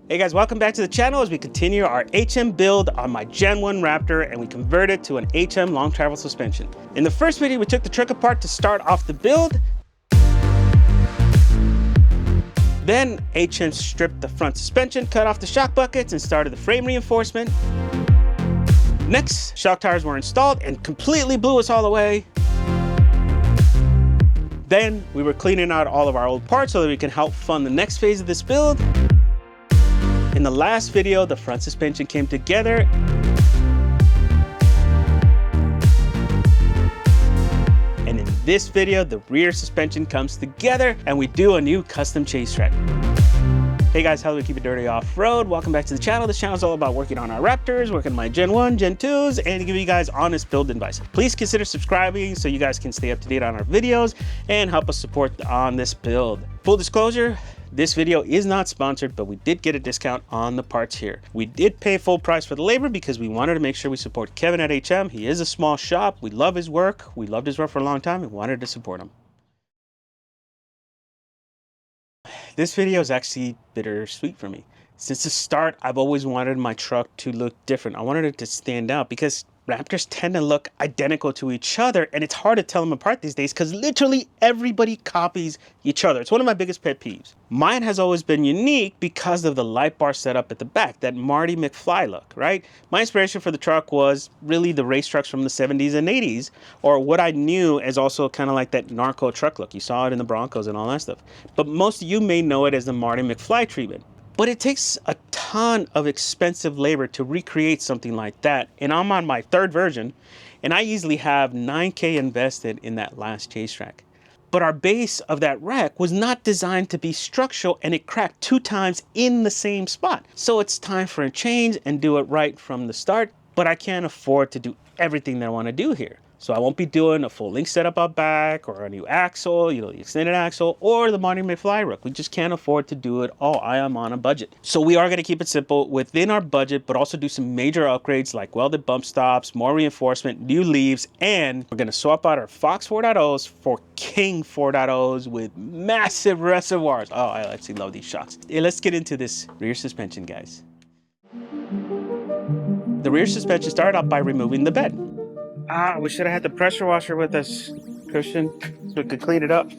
Hey guys, welcome back to the channel as we continue our HM build on my Gen 1 Raptor and we convert it to an HM long travel suspension. In the first video, we took the truck apart to start off the build. Then HM stripped the front suspension, cut off the shock buckets and started the frame reinforcement. Next, shock tires were installed and completely blew us all away. Then we were cleaning out all of our old parts so that we can help fund the next phase of this build. In the last video, the front suspension came together. And in this video, the rear suspension comes together and we do a new custom chase track. Hey guys, how do we keep it dirty off-road? Welcome back to the channel. This channel is all about working on our Raptors, working on my Gen 1, Gen 2s, and to give you guys honest build advice. Please consider subscribing so you guys can stay up to date on our videos and help us support on this build. Full disclosure, this video is not sponsored, but we did get a discount on the parts here. We did pay full price for the labor because we wanted to make sure we support Kevin at HM. He is a small shop. We love his work. We loved his work for a long time and wanted to support him. This video is actually bittersweet for me. Since the start, I've always wanted my truck to look different. I wanted it to stand out because Raptors tend to look identical to each other and it's hard to tell them apart these days because literally everybody copies each other. It's one of my biggest pet peeves. Mine has always been unique because of the light bar setup at the back, that Marty McFly look, right? My inspiration for the truck was really the race trucks from the 70s and 80s, or what I knew as also kind of like that narco truck look. You saw it in the Broncos and all that stuff. But most of you may know it as the Marty McFly treatment. But it takes a ton of expensive labor to recreate something like that. And I'm on my third version, and I easily have $9K invested in that last chase track. But our base of that wreck was not designed to be structural, and it cracked 2 times in the same spot. So it's time for a change and do it right from the start. But I can't afford to do everything that I want to do here. So I won't be doing a full link setup out back or a new axle, the extended axle, or the Marty McFly rook. We just can't afford to do it all. I am on a budget. So we are going to keep it simple within our budget, but also do some major upgrades like welded bump stops, more reinforcement, new leaves, and we're going to swap out our Fox 4.0s for King 4.0s with massive reservoirs. Oh, I actually love these shocks. Hey, let's get into this rear suspension, guys. The rear suspension started out by removing the bed. We should have had the pressure washer with us, Christian, so we could clean it up.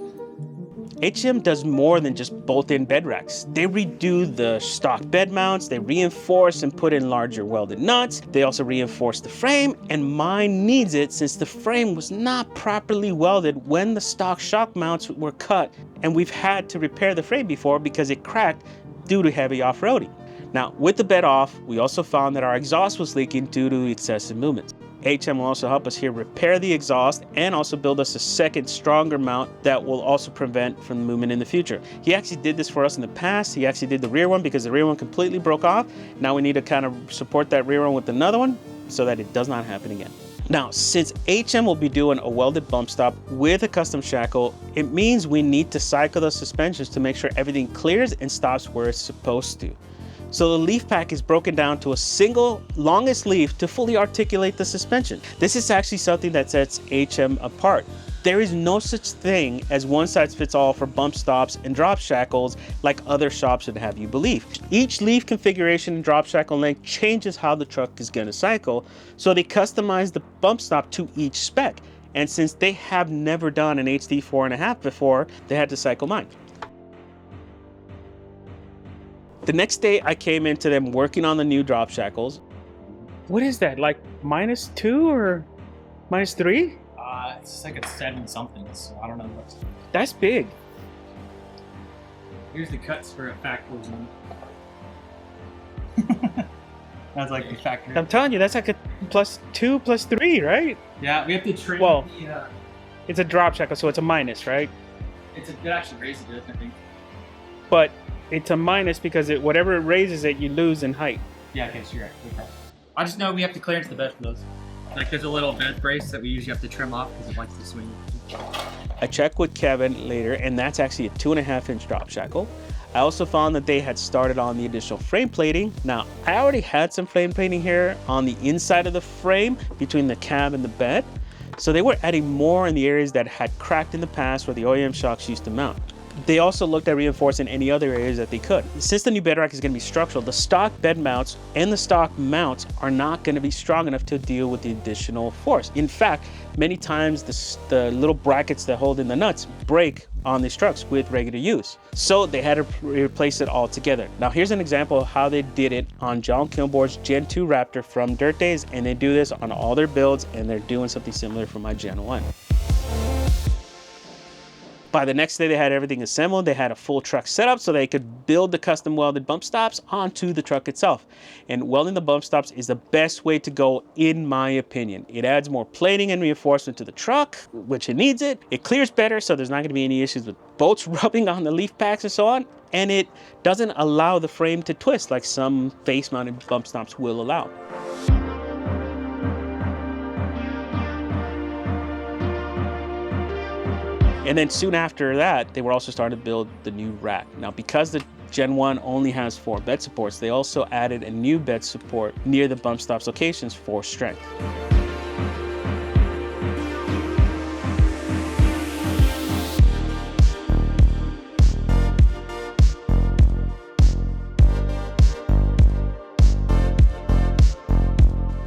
HM does more than just bolt-in bed racks. They redo the stock bed mounts, they reinforce and put in larger welded nuts. They also reinforce the frame, and mine needs it since the frame was not properly welded when the stock shock mounts were cut, and we've had to repair the frame before because it cracked due to heavy off-roading. Now, with the bed off, we also found that our exhaust was leaking due to excessive movements. HM will also help us here repair the exhaust and also build us a second stronger mount that will also prevent from the movement in the future. He actually did this for us in the past. He actually did the rear one because the rear one completely broke off. Now we need to kind of support that rear one with another one so that it does not happen again. Now, since HM will be doing a welded bump stop with a custom shackle, it means we need to cycle the suspensions to make sure everything clears and stops where it's supposed to. So the leaf pack is broken down to a single longest leaf to fully articulate the suspension. This is actually something that sets HM apart. There is no such thing as one size fits all for bump stops and drop shackles like other shops would have you believe. Each leaf configuration and drop shackle length changes how the truck is going to cycle, so they customize the bump stop to each spec. And since they have never done an HD 4.5 before, they had to cycle mine. The next day I came into them working on the new drop shackles. What is that, like -2 or -3? It's like a 7 something, so I don't know what's. That's big. Here's the cuts for a factory one. That's like the factory. I'm telling you, that's like a +2, +3, right? Yeah, we have to trim well, the. It's a drop shackle, so it's a minus, right? It actually raises it, I think. But it's a minus because whatever it raises it, you lose in height. Yeah, okay, so you're right. Okay. I just know we have to clearance the bed for those. Like there's a little bed brace that we usually have to trim off because it likes to swing. I checked with Kevin later, and that's actually a 2.5-inch drop shackle. I also found that they had started on the additional frame plating. Now, I already had some frame plating here on the inside of the frame between the cab and the bed. So they were adding more in the areas that had cracked in the past where the OEM shocks used to mount. They also looked at reinforcing any other areas that they could. Since the new bed rack is going to be structural, the stock bed mounts and the stock mounts are not going to be strong enough to deal with the additional force. In fact, many times the little brackets that hold in the nuts break on these trucks with regular use. So they had to replace it all together. Now here's an example of how they did it on John Kilbourne's Gen 2 Raptor from Dirt Days, and they do this on all their builds, and they're doing something similar for my Gen 1. By the next day, they had everything assembled. They had a full truck set up so they could build the custom welded bump stops onto the truck itself. And welding the bump stops is the best way to go, in my opinion. It adds more plating and reinforcement to the truck, which it needs it. It clears better, so there's not going to be any issues with bolts rubbing on the leaf packs and so on. And it doesn't allow the frame to twist like some face-mounted bump stops will allow. And then soon after that, they were also starting to build the new rack. Now, because the Gen 1 only has 4 bed supports, they also added a new bed support near the bump stops locations for strength.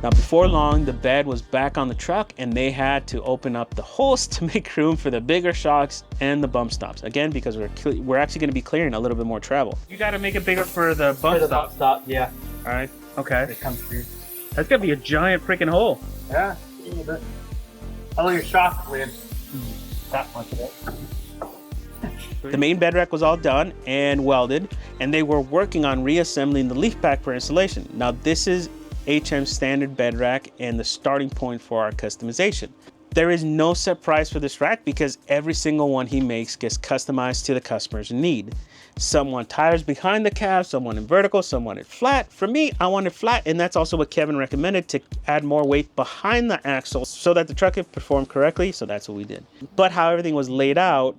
Now, before long, the bed was back on the truck and they had to open up the holes to make room for the bigger shocks and the bump stops. Again, because we're actually going to be clearing a little bit more travel. You got to make it bigger for the bump stop. Yeah. All right. Okay. It comes through. That's going to be a giant freaking hole. Yeah, a little bit. How your shock lid? That much of it. The main bed rack was all done and welded, and they were working on reassembling the leaf pack for installation. Now, this is HM's standard bed rack and the starting point for our customization. There is no set price for this rack because every single one he makes gets customized to the customer's need. Some want tires behind the cab, some want it vertical, some want it flat. For me, I want it flat, and that's also what Kevin recommended, to add more weight behind the axle so that the truck can perform correctly, so that's what we did. But how everything was laid out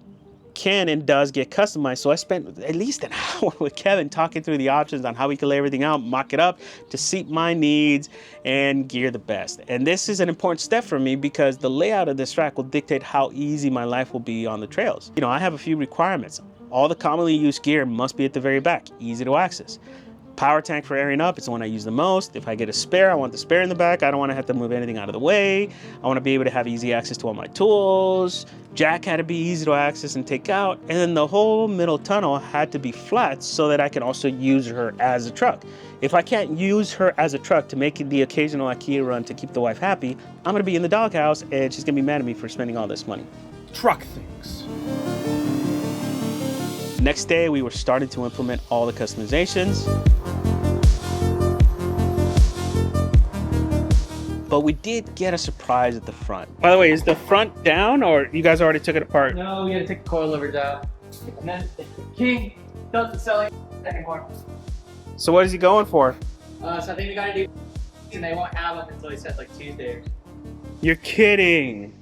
can and does get customized, so I spent at least an hour with Kevin talking through the options on how we could lay everything out, mock it up to suit my needs and gear the best. And this is an important step for me because the layout of this rack will dictate how easy my life will be on the trails. You know, I have a few requirements. All the commonly used gear must be at the very back, easy to access. Power tank for airing up, it's the one I use the most. If I get a spare, I want the spare in the back. I don't want to have to move anything out of the way. I want to be able to have easy access to all my tools. Jack had to be easy to access and take out. And then the whole middle tunnel had to be flat so that I can also use her as a truck. If I can't use her as a truck to make the occasional IKEA run to keep the wife happy, I'm going to be in the doghouse and she's going to be mad at me for spending all this money. Truck things. Next day, we were starting to implement all the customizations. But we did get a surprise at the front. By the way, is the front down or you guys already took it apart? No, we gotta take the coilovers out. And then the King doesn't sell it anymore. So what is he going for? So I think we gotta do, and they won't have them until he said like Tuesday. You're kidding.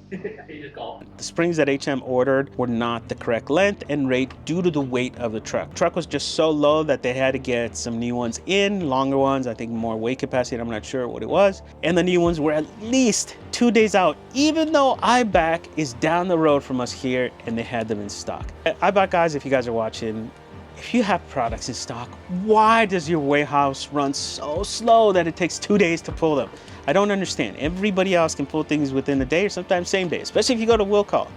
He just called. The springs that HM ordered were not the correct length and rate due to the weight of the truck. The truck was just so low that they had to get some new ones in, longer ones, I think more weight capacity, I'm not sure what it was. And the new ones were at least 2 days out, even though iBack is down the road from us here and they had them in stock. iBack guys, if you guys are watching, if you have products in stock, why does your warehouse run so slow that it takes 2 days to pull them? I don't understand. Everybody else can pull things within a day or sometimes same day, especially if you go to will call.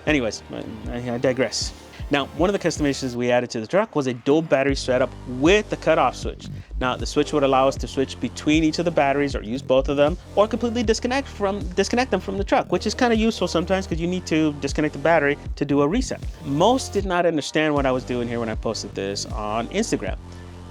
Anyways, I digress. Now, one of the customizations we added to the truck was a dual battery setup with the cutoff switch. Now, the switch would allow us to switch between each of the batteries or use both of them or completely disconnect them from the truck, which is kind of useful sometimes because you need to disconnect the battery to do a reset. Most did not understand what I was doing here when I posted this on Instagram.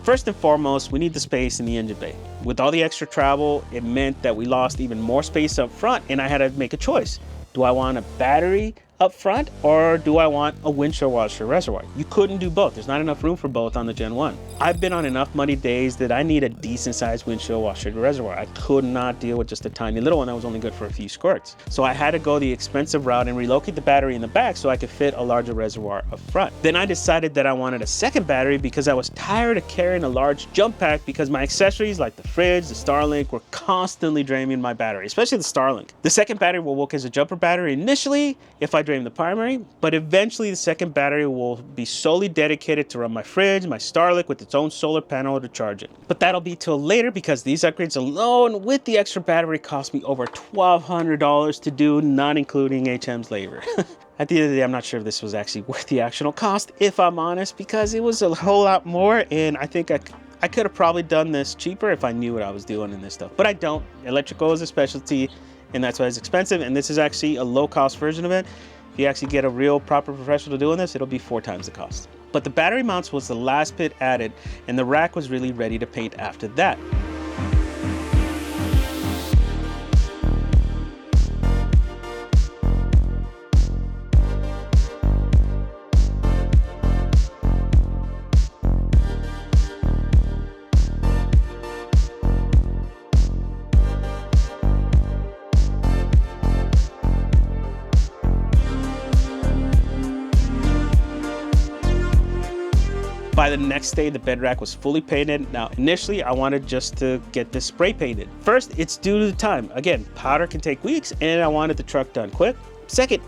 First and foremost, we need the space in the engine bay. With all the extra travel, it meant that we lost even more space up front and I had to make a choice. Do I want a battery up front or do I want a windshield washer reservoir? You couldn't do both. There's not enough room for both on the Gen 1. I've been on enough muddy days that I need a decent sized windshield washer reservoir. I could not deal with just a tiny little one that was only good for a few squirts. So I had to go the expensive route and relocate the battery in the back so I could fit a larger reservoir up front. Then I decided that I wanted a second battery because I was tired of carrying a large jump pack because my accessories like the fridge, the Starlink were constantly draining my battery, especially the Starlink. The second battery will work as a jumper battery initially if I draining the primary, but eventually the second battery will be solely dedicated to run my fridge, my Starlink with its own solar panel to charge it. But that'll be till later because these upgrades alone with the extra battery cost me over $1,200 to do, not including HM's labor. At the end of the day, I'm not sure if this was actually worth the actual cost, if I'm honest, because it was a whole lot more, and I think I could have probably done this cheaper if I knew what I was doing in this stuff, but I don't. Electrical is a specialty, and that's why it's expensive, and this is actually a low-cost version of it. If you actually get a real proper professional doing this, it'll be 4 times the cost. But the battery mounts was the last bit added, and the rack was really ready to paint after that. By the next day, the bed rack was fully painted. Now, initially, I wanted just to get this spray painted. First, it's due to the time. Again, powder can take weeks, and I wanted the truck done quick. Second,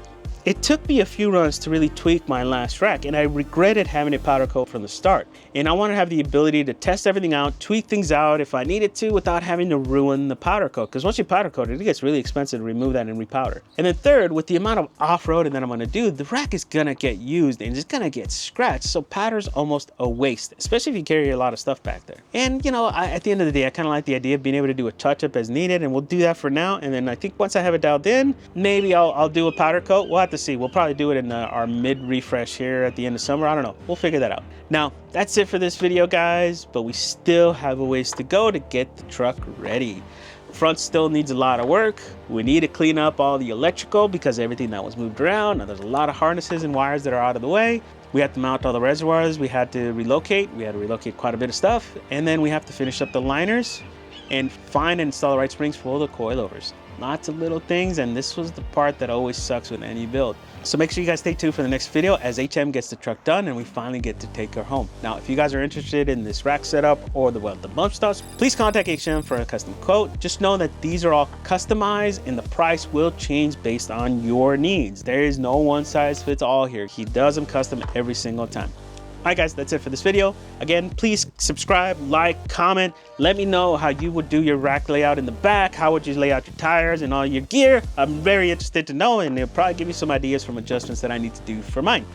it took me a few runs to really tweak my last rack, and I regretted having a powder coat from the start. And I want to have the ability to test everything out, tweak things out if I needed to without having to ruin the powder coat. Because once you powder coat it, it gets really expensive to remove that and repowder. And then third, with the amount of off-roading that I'm going to do, the rack is going to get used and it's going to get scratched. So powder's almost a waste, especially if you carry a lot of stuff back there. And you know, at the end of the day, I kind of like the idea of being able to do a touch-up as needed, and we'll do that for now. And then I think once I have it dialed in, maybe I'll do a powder coat. We'll have to see. We'll probably do it in our mid-refresh here at the end of summer. I don't know. We'll figure that out. Now, that's it for this video, guys, but we still have a ways to go to get the truck ready. Front still needs a lot of work. We need to clean up all the electrical because everything that was moved around. Now, there's a lot of harnesses and wires that are out of the way. We have to mount all the reservoirs. We had to relocate. We had to relocate quite a bit of stuff. And then we have to finish up the liners and find and install the right springs for the coilovers. Lots of little things, and this was the part that always sucks with any build. So make sure you guys stay tuned for the next video as HM gets the truck done and we finally get to take her home. Now, if you guys are interested in this rack setup or the bump stops, please contact HM for a custom quote. Just know that these are all customized and the price will change based on your needs. There is no one size fits all here. He does them custom every single time. All right, guys, that's it for this video. Again, please subscribe, like, comment. Let me know how you would do your rack layout in the back. How would you lay out your tires and all your gear? I'm very interested to know, and it'll probably give you some ideas from adjustments that I need to do for mine.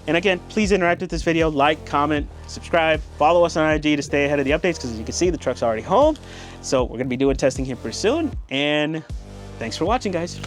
And again, please interact with this video, like, comment, subscribe, follow us on IG to stay ahead of the updates, because as you can see, the truck's already home. So we're gonna be doing testing here pretty soon. And thanks for watching, guys.